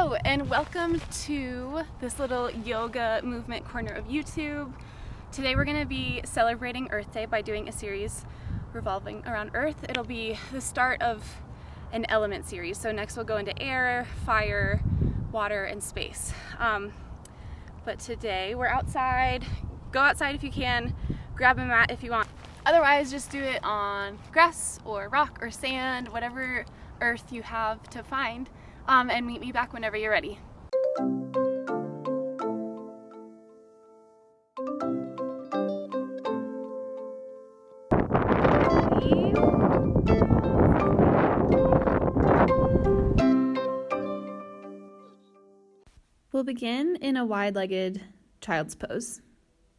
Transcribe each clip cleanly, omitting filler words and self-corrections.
Hello and welcome to this little yoga movement corner of YouTube. Today we're going to be celebrating Earth Day by doing a series revolving around Earth. It'll be the start of an element series. So next we'll go into air, fire, water, and space. But today we're outside. Go outside if you can, grab a mat if you want. Otherwise just do it on grass or rock or sand, whatever earth you have to find. And meet me back whenever you're ready. We'll begin in a wide-legged child's pose.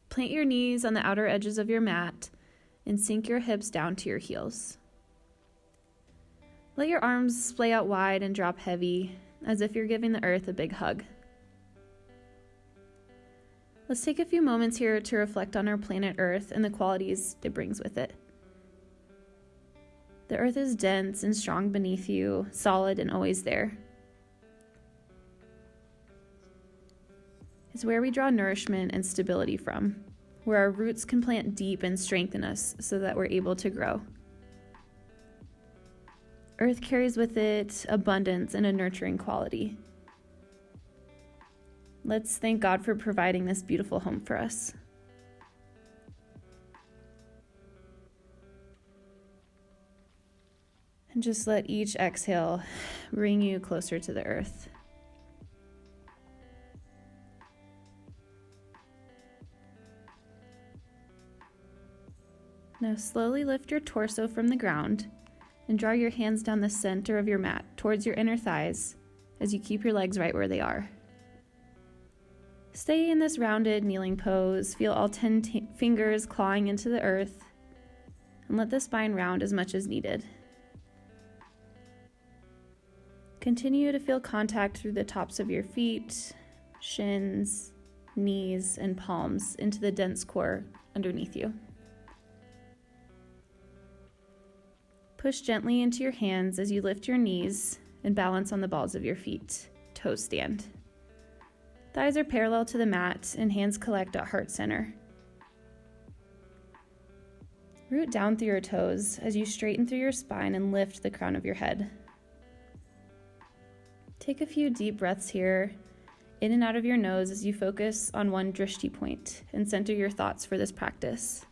Plant your knees on the outer edges of your mat and sink your hips down to your heels. Let your arms splay out wide and drop heavy, as if you're giving the earth a big hug. Let's take a few moments here to reflect on our planet Earth and the qualities it brings with it. The earth is dense and strong beneath you, solid and always there. It's where we draw nourishment and stability from, where our roots can plant deep and strengthen us so that we're able to grow. Earth carries with it abundance and a nurturing quality. Let's thank God for providing this beautiful home for us. And just let each exhale bring you closer to the earth. Now slowly lift your torso from the ground and draw your hands down the center of your mat towards your inner thighs as you keep your legs right where they are. Stay in this rounded kneeling pose. Feel all 10 fingers clawing into the earth, and let the spine round as much as needed. Continue to feel contact through the tops of your feet, shins, knees, and palms into the dense core underneath you. Push gently into your hands as you lift your knees and balance on the balls of your feet, toe stand. Thighs are parallel to the mat and hands collect at heart center. Root down through your toes as you straighten through your spine and lift the crown of your head. Take a few deep breaths here, in and out of your nose as you focus on one drishti point and center your thoughts for this practice.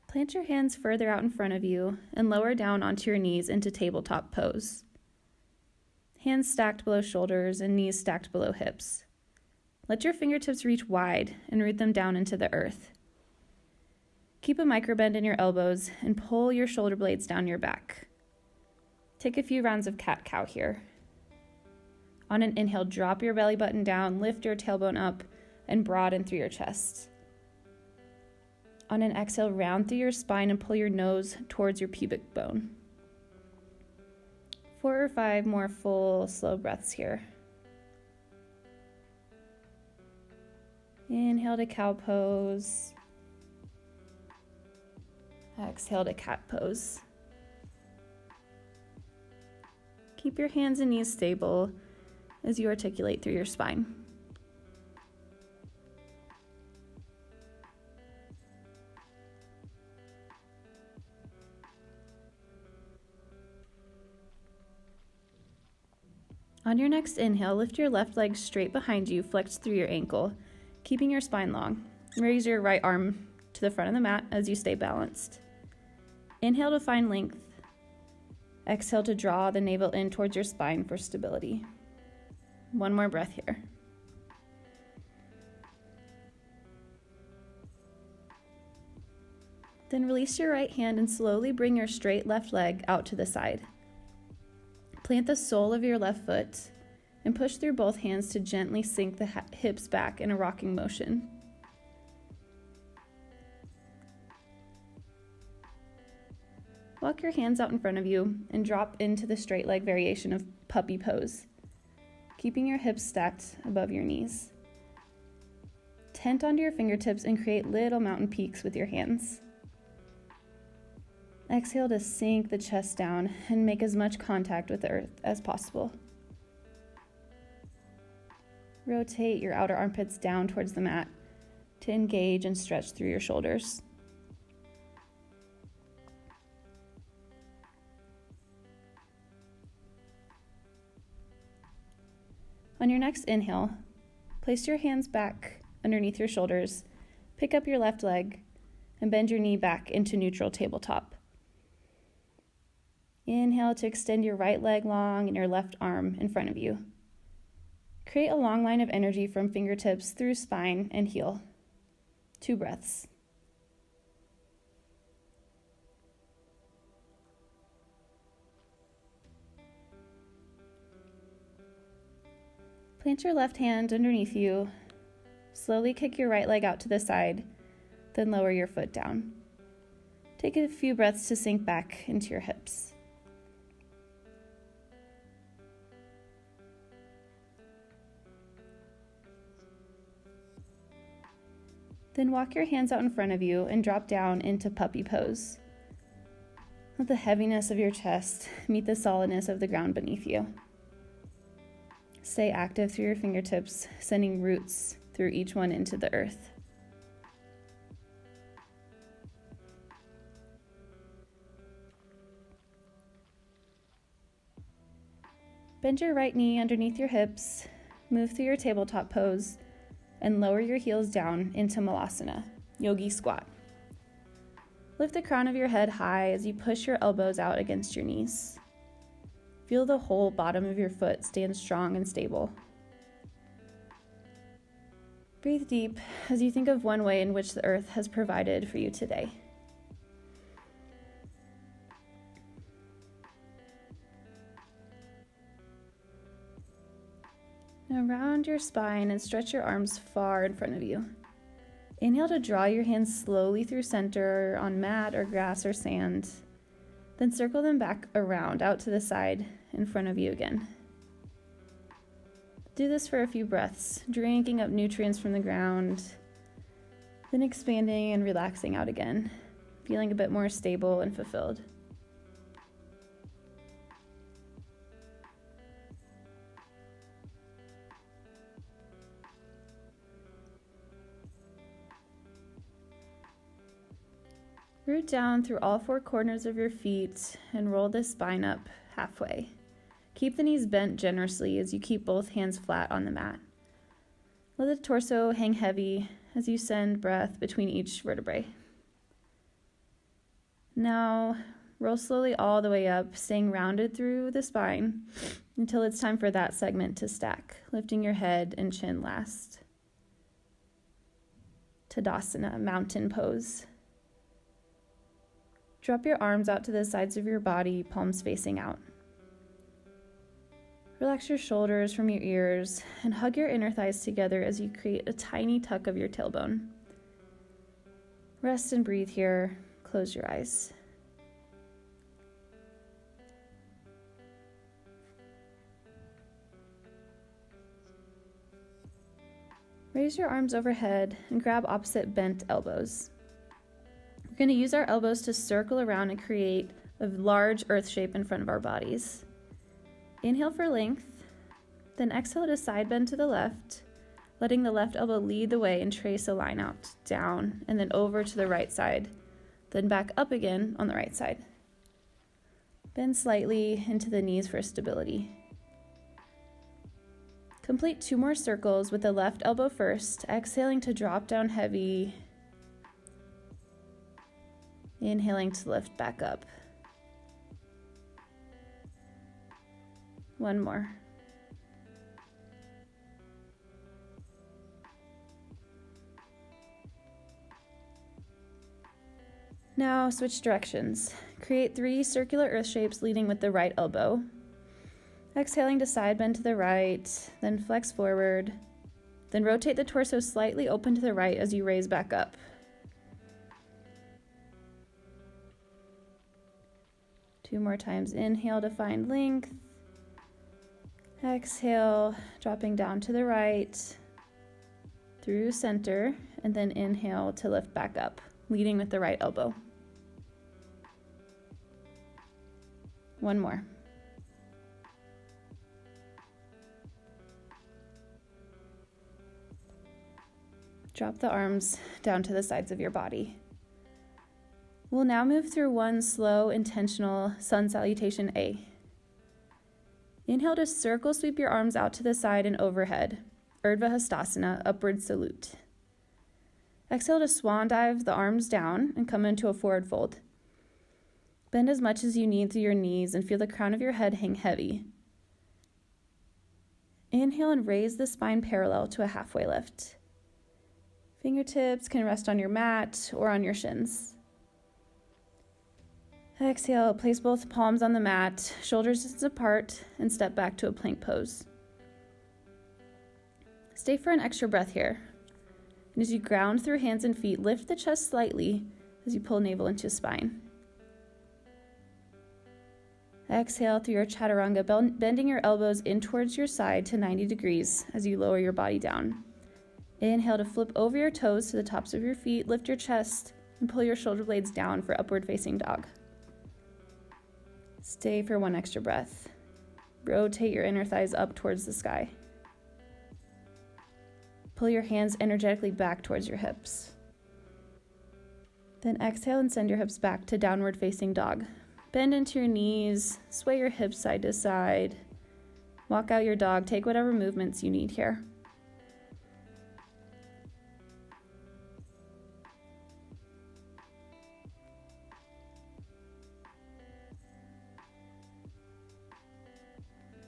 Plant your hands further out in front of you and lower down onto your knees into tabletop pose. Hands stacked below shoulders and knees stacked below hips. Let your fingertips reach wide and root them down into the earth. Keep a microbend in your elbows and pull your shoulder blades down your back. Take a few rounds of cat-cow here. On an inhale, drop your belly button down, lift your tailbone up, and broaden through your chest. On an exhale, round through your spine and pull your nose towards your pubic bone. 4 or 5 more full, slow breaths here. Inhale to cow pose. Exhale to cat pose. Keep your hands and knees stable as you articulate through your spine. On your next inhale, lift your left leg straight behind you, flex through your ankle, keeping your spine long. Raise your right arm to the front of the mat as you stay balanced. Inhale to find length. Exhale to draw the navel in towards your spine for stability. One more breath here. Then release your right hand and slowly bring your straight left leg out to the side. Plant the sole of your left foot and push through both hands to gently sink the hips back in a rocking motion. Walk your hands out in front of you and drop into the straight leg variation of puppy pose, keeping your hips stacked above your knees. tent onto your fingertips and create little mountain peaks with your hands. Exhale to sink the chest down and make as much contact with the earth as possible. Rotate your outer armpits down towards the mat to engage and stretch through your shoulders. On your next inhale, place your hands back underneath your shoulders, pick up your left leg, and bend your knee back into neutral tabletop. Inhale to extend your right leg long and your left arm in front of you. Create a long line of energy from fingertips through spine and heel. 2 breaths. Plant your left hand underneath you. Slowly kick your right leg out to the side, then lower your foot down. Take a few breaths to sink back into your hips. Then walk your hands out in front of you and drop down into puppy pose. Let the heaviness of your chest meet the solidness of the ground beneath you. Stay active through your fingertips, sending roots through each one into the earth. Bend your right knee underneath your hips, move through your tabletop pose, and lower your heels down into Malasana, yogi squat. Lift the crown of your head high as you push your elbows out against your knees. Feel the whole bottom of your foot stand strong and stable. Breathe deep as you think of one way in which the earth has provided for you today. Now round your spine and stretch your arms far in front of you. Inhale to draw your hands slowly through center on mat or grass or sand. Then circle them back around, out to the side, in front of you again. Do this for a few breaths, drinking up nutrients from the ground, then expanding and relaxing out again, feeling a bit more stable and fulfilled. Root down through all 4 corners of your feet and roll the spine up halfway. Keep the knees bent generously as you keep both hands flat on the mat. Let the torso hang heavy as you send breath between each vertebrae. Now, roll slowly all the way up, staying rounded through the spine until it's time for that segment to stack, lifting your head and chin last. Tadasana, mountain pose. Drop your arms out to the sides of your body, palms facing out. Relax your shoulders from your ears and hug your inner thighs together as you create a tiny tuck of your tailbone. Rest and breathe here. Close your eyes. Raise your arms overhead and grab opposite bent elbows. We're going to use our elbows to circle around and create a large earth shape in front of our bodies. Inhale for length, then exhale to side bend to the left, letting the left elbow lead the way and trace a line out, down, and then over to the right side, then back up again on the right side. Bend slightly into the knees for stability. Complete 2 more circles with the left elbow first, exhaling to drop down heavy, inhaling to lift back up. 1 more. Now switch directions. Create 3 circular earth shapes leading with the right elbow. Exhaling to side bend to the right, then flex forward. Then rotate the torso slightly open to the right as you raise back up. 2 more times. Inhale to find length. Exhale, dropping down to the right. through center, and then inhale to lift back up, leading with the right elbow. One more. Drop the arms down to the sides of your body. We'll now move through one slow, intentional sun salutation A. Inhale to circle sweep your arms out to the side and overhead, Urdhva Hastasana, upward salute. Exhale to swan dive the arms down and come into a forward fold. Bend as much as you need through your knees and feel the crown of your head hang heavy. Inhale and raise the spine parallel to a halfway lift. Fingertips can rest on your mat or on your shins. Exhale, place both palms on the mat, shoulders distance apart, and step back to a plank pose. Stay for an extra breath here. And as you ground through hands and feet, lift the chest slightly as you pull navel into spine. Exhale through your chaturanga, bending your elbows in towards your side to 90 degrees as you lower your body down. Inhale to flip over your toes to the tops of your feet, lift your chest, and pull your shoulder blades down for upward facing dog. Stay for one extra breath. Rotate your inner thighs up towards the sky. Pull your hands energetically back towards your hips. Then exhale and send your hips back to downward facing dog. Bend into your knees, sway your hips side to side. Walk out your dog, take whatever movements you need here.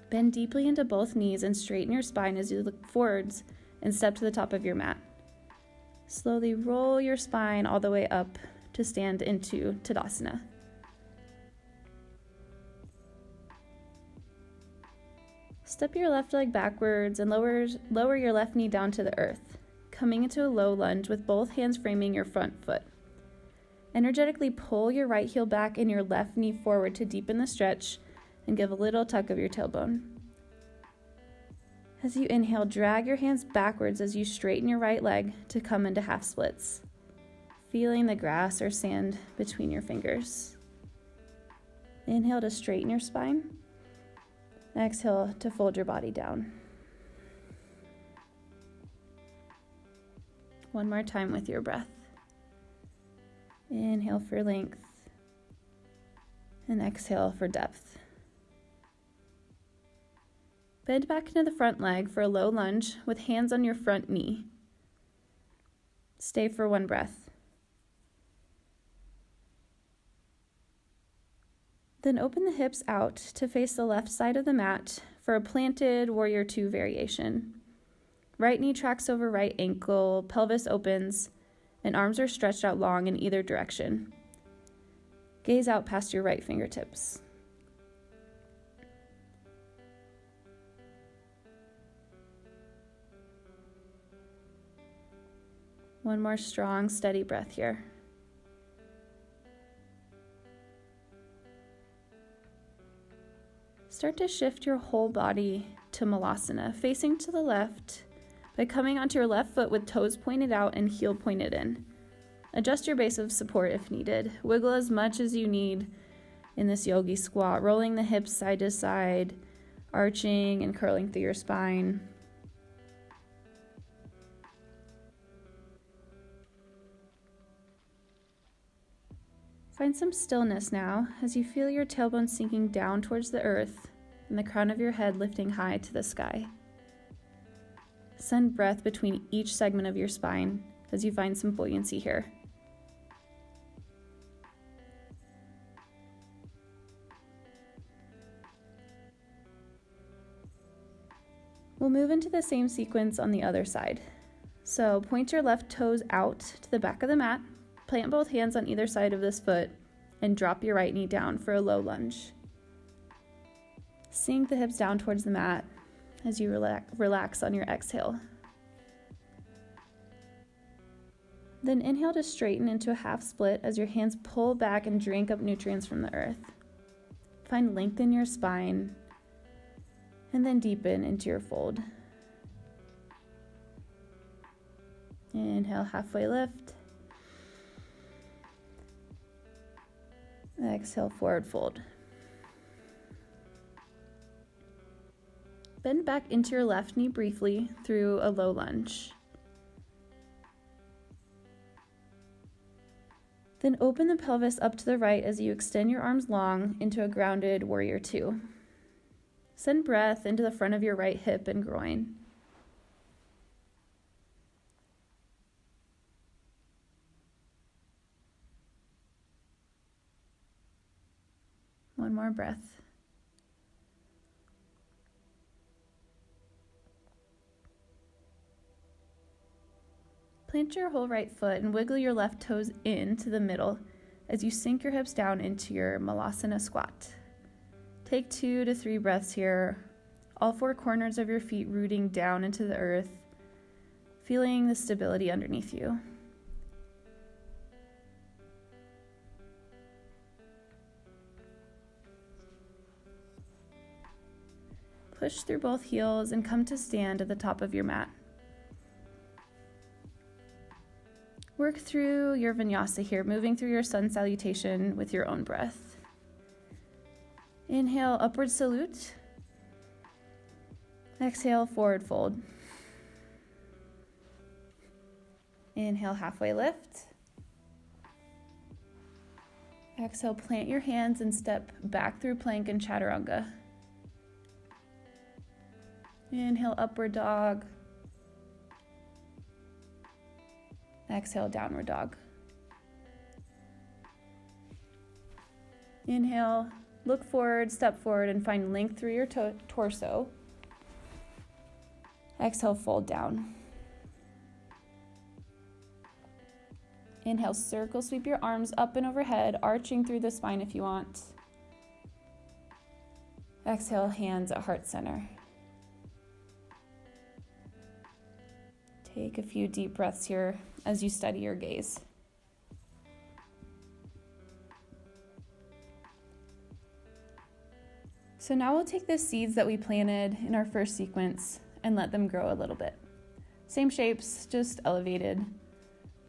Bend deeply into both knees and straighten your spine as you look forwards and step to the top of your mat. Slowly roll your spine all the way up to stand into Tadasana. Step your left leg backwards and lower your left knee down to the earth, coming into a low lunge with both hands framing your front foot. Energetically pull your right heel back and your left knee forward to deepen the stretch and give a little tuck of your tailbone. As you inhale, drag your hands backwards as you straighten your right leg to come into half splits, feeling the grass or sand between your fingers. Inhale to straighten your spine. Exhale to fold your body down. One more time with your breath. Inhale for length and exhale for depth. Bend back into the front leg for a low lunge with hands on your front knee. Stay for one breath. Then open the hips out to face the left side of the mat for a planted warrior two variation. Right knee tracks over right ankle, pelvis opens, and arms are stretched out long in either direction. Gaze out past your right fingertips. One more strong, steady breath here. Start to shift your whole body to Malasana, facing to the left by coming onto your left foot with toes pointed out and heel pointed in. Adjust your base of support if needed. Wiggle as much as you need in this yogi squat, rolling the hips side to side, arching and curling through your spine. Find some stillness now as you feel your tailbone sinking down towards the earth and the crown of your head lifting high to the sky. Send breath between each segment of your spine as you find some buoyancy here. We'll move into the same sequence on the other side. So point your left toes out to the back of the mat. Plant both hands on either side of this foot and drop your right knee down for a low lunge. Sink the hips down towards the mat as you relax on your exhale. Then inhale to straighten into a half split as your hands pull back and drink up nutrients from the earth. Find length in your spine and then deepen into your fold. Inhale, halfway lift. Exhale, forward fold. Bend back into your left knee briefly through a low lunge. Then open the pelvis up to the right as you extend your arms long into a grounded warrior two. Send breath into the front of your right hip and groin. One more breath. Plant your whole right foot and wiggle your left toes into the middle as you sink your hips down into your Malasana squat. Take 2 to 3 breaths here, all 4 corners of your feet rooting down into the earth, feeling the stability underneath you. Push through both heels and come to stand at the top of your mat. Work through your vinyasa here, moving through your sun salutation with your own breath. Inhale, upward salute. Exhale, forward fold. Inhale, halfway lift. Exhale, plant your hands and step back through plank and chaturanga. Inhale, upward dog. Exhale, downward dog. Inhale, look forward, step forward, and find length through your torso. Exhale, fold down. Inhale, circle, sweep your arms up and overhead, arching through the spine if you want. Exhale, hands at heart center. Take a few deep breaths here as you steady your gaze. So now we'll take the seeds that we planted in our first sequence and let them grow a little bit. Same shapes, just elevated,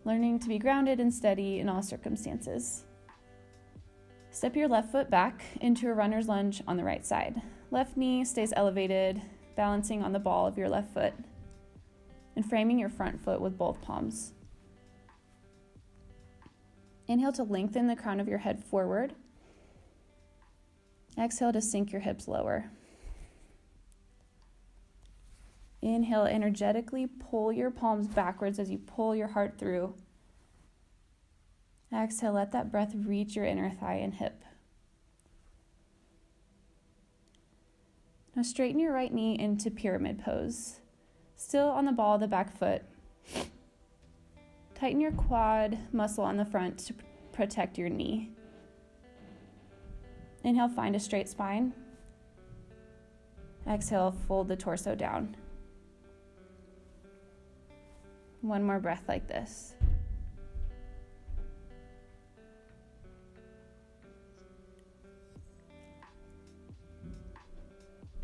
learning to be grounded and steady in all circumstances. Step your left foot back into a runner's lunge on the right side. Left knee stays elevated, balancing on the ball of your left foot and framing your front foot with both palms. Inhale to lengthen the crown of your head forward. Exhale to sink your hips lower. Inhale, energetically pull your palms backwards as you pull your heart through. Exhale, let that breath reach your inner thigh and hip. Now straighten your right knee into pyramid pose. Still on the ball of the back foot. Tighten your quad muscle on the front to protect your knee. Inhale, find a straight spine. Exhale, fold the torso down. One more breath like this.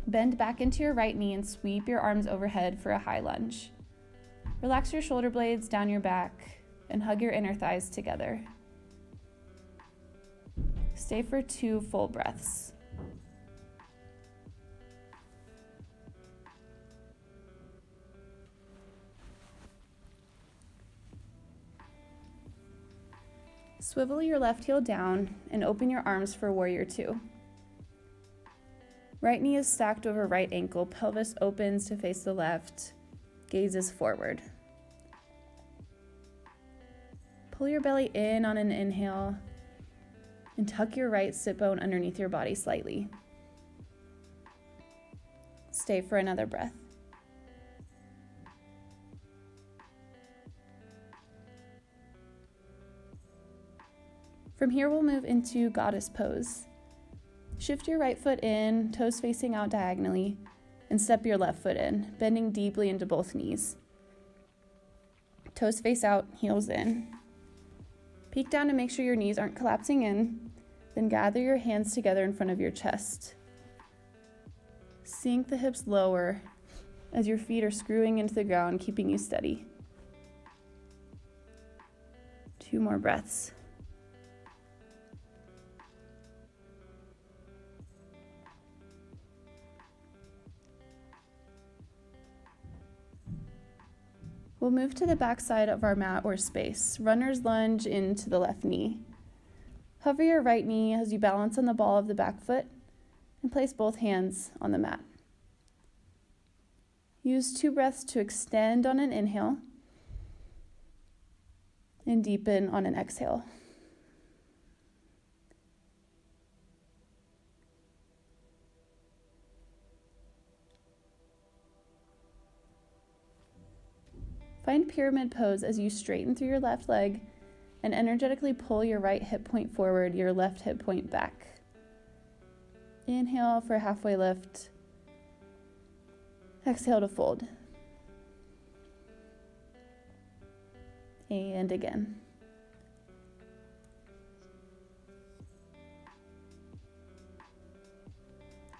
Bend back into your right knee and sweep your arms overhead for a high lunge. Relax your shoulder blades down your back and hug your inner thighs together. Stay for 2 full breaths. Swivel your left heel down and open your arms for warrior two. Right knee is stacked over right ankle, pelvis opens to face the left, gaze is forward. Pull your belly in on an inhale and tuck your right sit bone underneath your body slightly. Stay for another breath. From here, we'll move into goddess pose. Shift your right foot in, toes facing out diagonally, and step your left foot in, bending deeply into both knees. Toes face out, heels in. Peek down to make sure your knees aren't collapsing in, then gather your hands together in front of your chest. Sink the hips lower as your feet are screwing into the ground, keeping you steady. 2 more breaths. We'll move to the back side of our mat or space. Runner's lunge into the left knee. Hover your right knee as you balance on the ball of the back foot and place both hands on the mat. Use 2 breaths to extend on an inhale and deepen on an exhale. Find pyramid pose as you straighten through your left leg and energetically pull your right hip point forward, your left hip point back. Inhale for halfway lift. Exhale to fold. And again.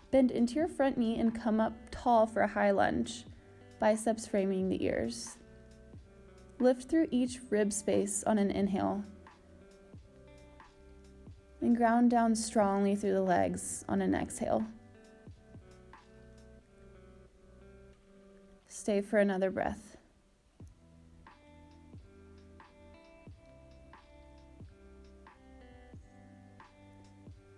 Bend into your front knee and come up tall for a high lunge, biceps framing the ears. Lift through each rib space on an inhale and ground down strongly through the legs on an exhale. Stay for another breath.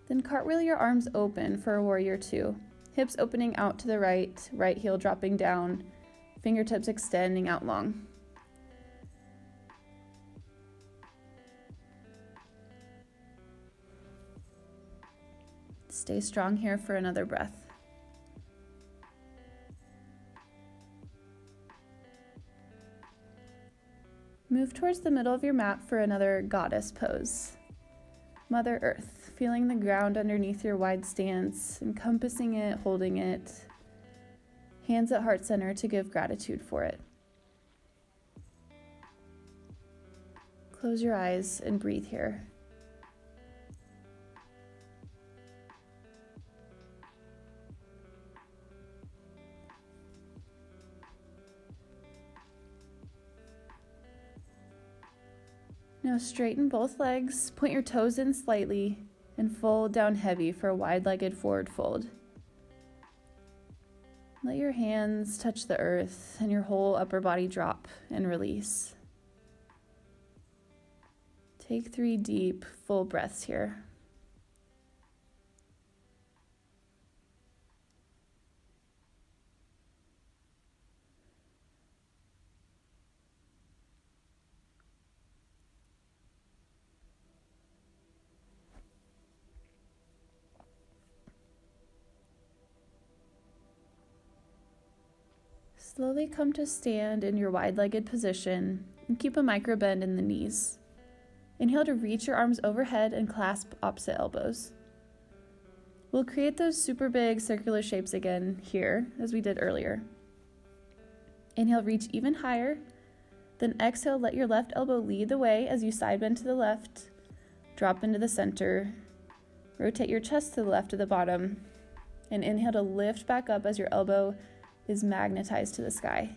Then cartwheel your arms open for a warrior 2. Hips opening out to the right, right heel dropping down, fingertips extending out long. Stay strong here for another breath. Move towards the middle of your mat for another goddess pose. Mother Earth, feeling the ground underneath your wide stance, encompassing it, holding it. Hands at heart center to give gratitude for it. Close your eyes and breathe here. Now straighten both legs, point your toes in slightly, and fold down heavy for a wide-legged forward fold. Let your hands touch the earth and your whole upper body drop and release. Take 3 deep, full breaths here. Slowly come to stand in your wide-legged position and keep a micro bend in the knees. Inhale to reach your arms overhead and clasp opposite elbows. We'll create those super big circular shapes again here, as we did earlier. Inhale, reach even higher. Then exhale, let your left elbow lead the way as you side bend to the left, drop into the center, rotate your chest to the left of the bottom, and inhale to lift back up as your elbow is magnetized to the sky.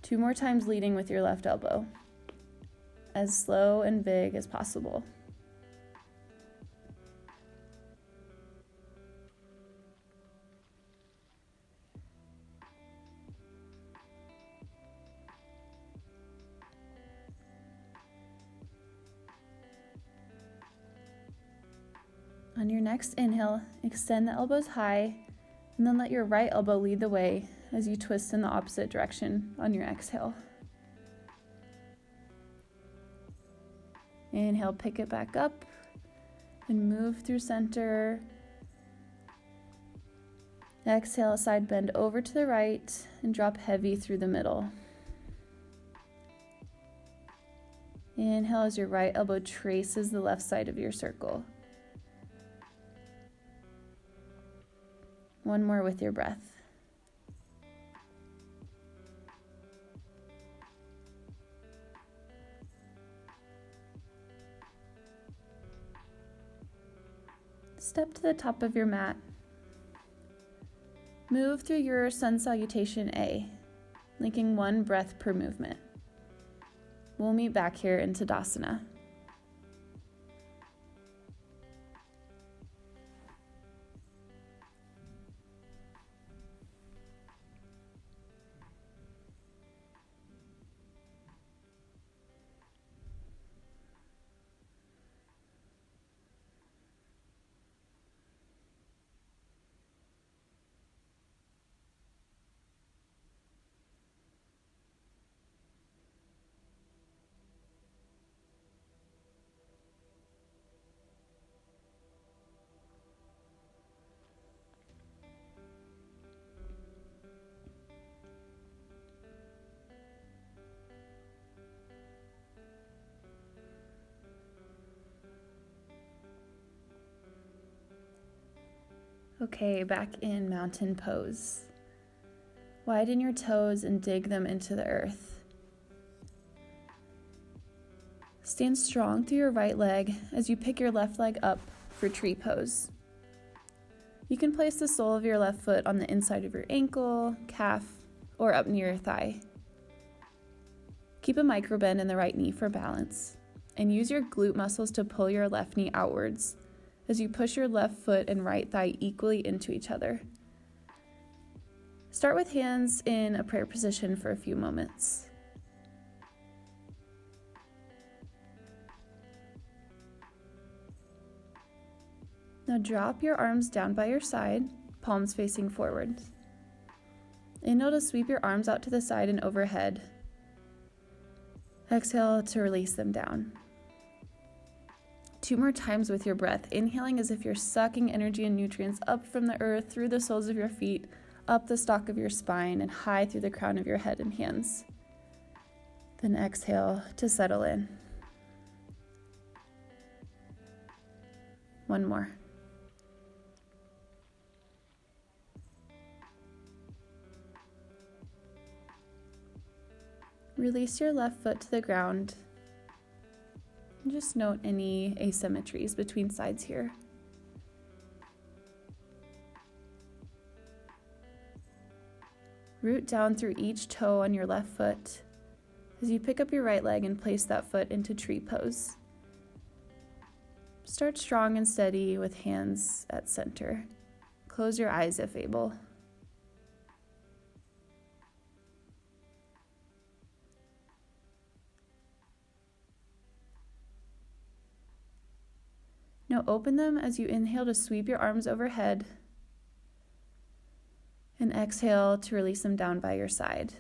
2 more times leading with your left elbow, as slow and big as possible. On your next inhale, extend the elbows high, and then let your right elbow lead the way as you twist in the opposite direction on your exhale. Inhale, pick it back up and move through center. Exhale, side bend over to the right and drop heavy through the middle. Inhale as your right elbow traces the left side of your circle. One more with your breath. Step to the top of your mat. Move through your sun salutation A, linking 1 breath per movement. We'll meet back here in Tadasana. Okay, back in mountain pose. Widen your toes and dig them into the earth. Stand strong through your right leg as you pick your left leg up for tree pose. You can place the sole of your left foot on the inside of your ankle, calf, or up near your thigh. Keep a micro bend in the right knee for balance, and use your glute muscles to pull your left knee outwards as you push your left foot and right thigh equally into each other. Start with hands in a prayer position for a few moments. Now drop your arms down by your side, palms facing forward. Inhale to sweep your arms out to the side and overhead. Exhale to release them down. 2 more times with your breath, inhaling as if you're sucking energy and nutrients up from the earth, through the soles of your feet, up the stalk of your spine, and high through the crown of your head and hands. Then exhale to settle in. 1 more. Release your left foot to the ground. And just note any asymmetries between sides here. Root down through each toe on your left foot as you pick up your right leg and place that foot into tree pose. Start strong and steady with hands at center. Close your eyes if able. Now open them as you inhale to sweep your arms overhead and exhale to release them down by your side.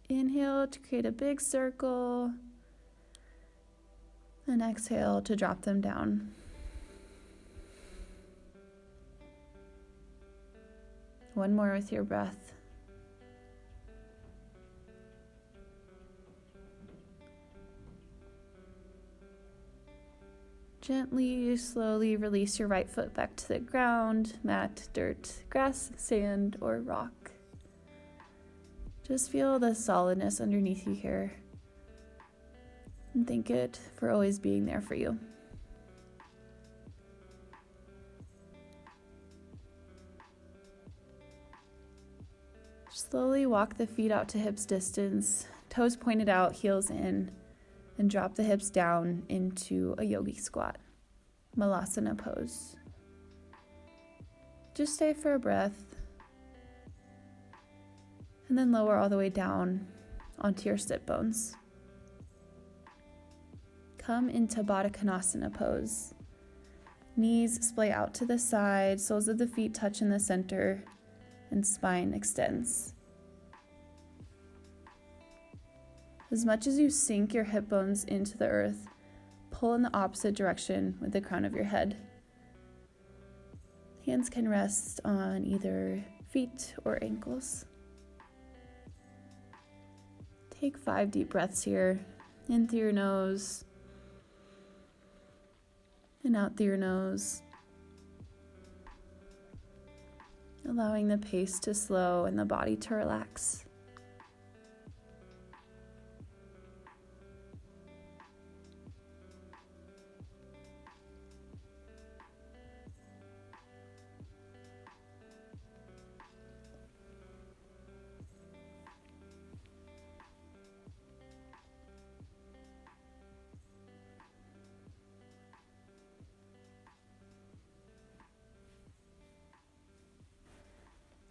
Inhale to create a big circle and exhale to drop them down. One more with your breath. Gently, slowly release your right foot back to the ground, mat, dirt, grass, sand, or rock. Just feel the solidness underneath you here. And thank it for always being there for you. Slowly walk the feet out to hips distance, toes pointed out, heels in, and drop the hips down into a yogi squat, Malasana pose. Just stay for a breath, and then lower all the way down onto your sit bones. Come into Baddha Konasana pose. Knees splay out to the side, soles of the feet touch in the center, and spine extends. As much as you sink your hip bones into the earth, pull in the opposite direction with the crown of your head. Hands can rest on either feet or ankles. Take 5 deep breaths here, in through your nose, and out through your nose, allowing the pace to slow and the body to relax.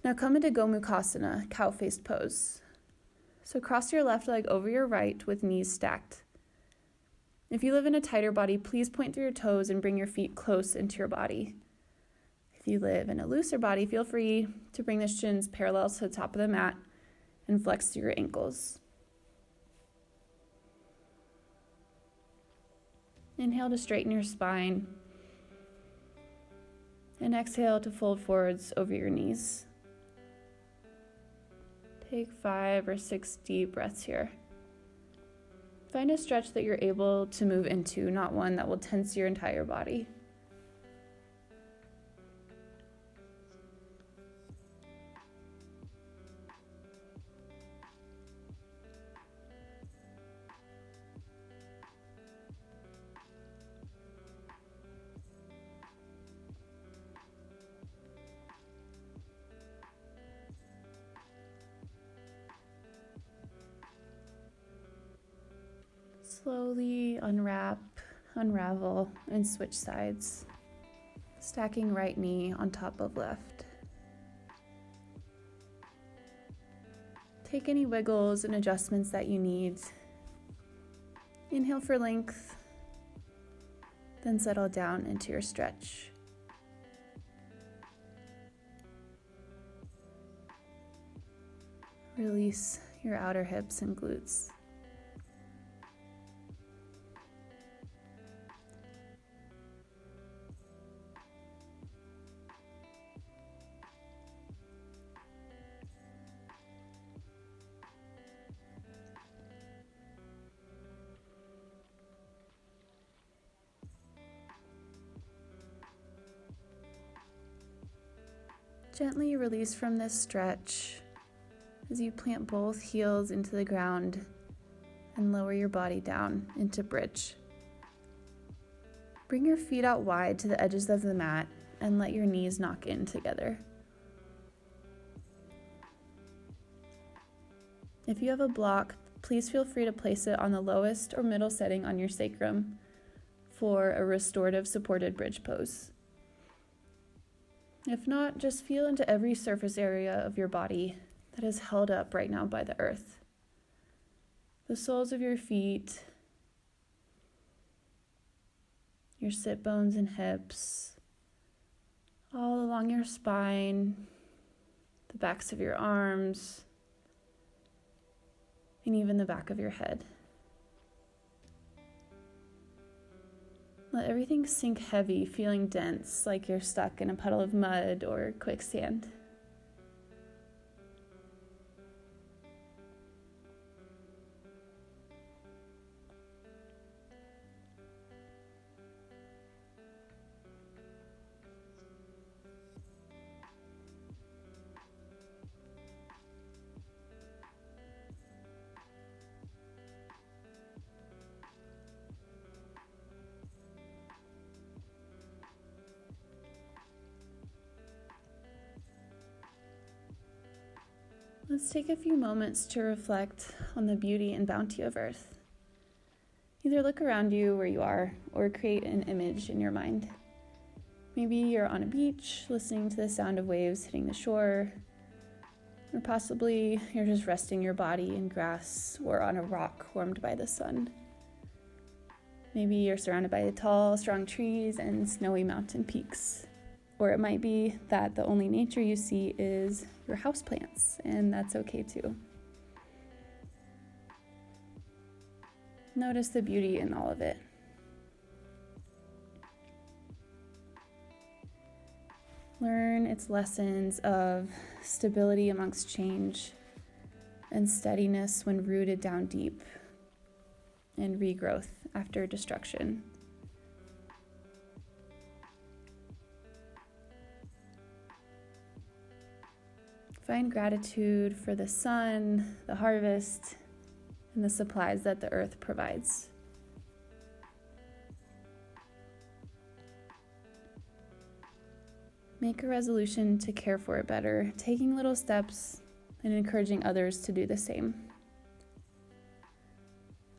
Now come into Gomukhasana, cow-faced pose. So cross your left leg over your right with knees stacked. If you live in a tighter body, please point through your toes and bring your feet close into your body. If you live in a looser body, feel free to bring the shins parallel to the top of the mat and flex through your ankles. Inhale to straighten your spine. And exhale to fold forwards over your knees. Take 5 or 6 deep breaths here. Find a stretch that you're able to move into, not one that will tense your entire body. Slowly unwrap, unravel, and switch sides, stacking right knee on top of left. Take any wiggles and adjustments that you need. Inhale for length, then settle down into your stretch. Release your outer hips and glutes. Gently release from this stretch as you plant both heels into the ground and lower your body down into bridge. Bring your feet out wide to the edges of the mat and let your knees knock in together. If you have a block, please feel free to place it on the lowest or middle setting on your sacrum for a restorative supported bridge pose. If not, just feel into every surface area of your body that is held up right now by the earth. The soles of your feet, your sit bones and hips, all along your spine, the backs of your arms, and even the back of your head. Let everything sink heavy, feeling dense, like you're stuck in a puddle of mud or quicksand. Let's take a few moments to reflect on the beauty and bounty of Earth. Either look around you where you are or create an image in your mind. Maybe you're on a beach listening to the sound of waves hitting the shore, or possibly you're just resting your body in grass or on a rock warmed by the sun. Maybe you're surrounded by tall, strong trees and snowy mountain peaks. Or it might be that the only nature you see is your houseplants, and that's okay too. Notice the beauty in all of it. Learn its lessons of stability amongst change and steadiness when rooted down deep, and regrowth after destruction. Find gratitude for the sun, the harvest, and the supplies that the earth provides. Make a resolution to care for it better, taking little steps and encouraging others to do the same.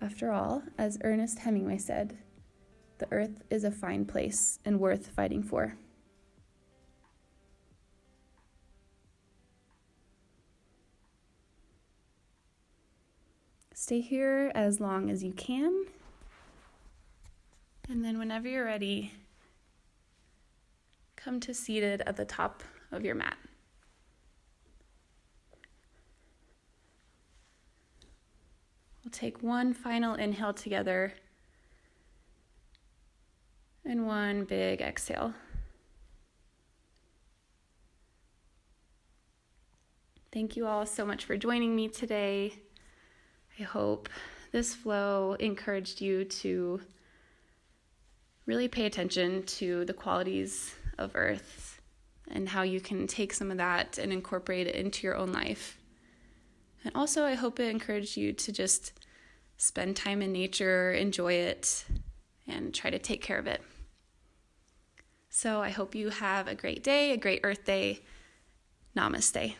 After all, as Ernest Hemingway said, the earth is a fine place and worth fighting for. Stay here as long as you can. And then whenever you're ready, come to seated at the top of your mat. We'll take one final inhale together and one big exhale. Thank you all so much for joining me today. I hope this flow encouraged you to really pay attention to the qualities of earth and how you can take some of that and incorporate it into your own life. And also, I hope it encouraged you to just spend time in nature, enjoy it, and try to take care of it. So I hope you have a great day, a great Earth Day. Namaste.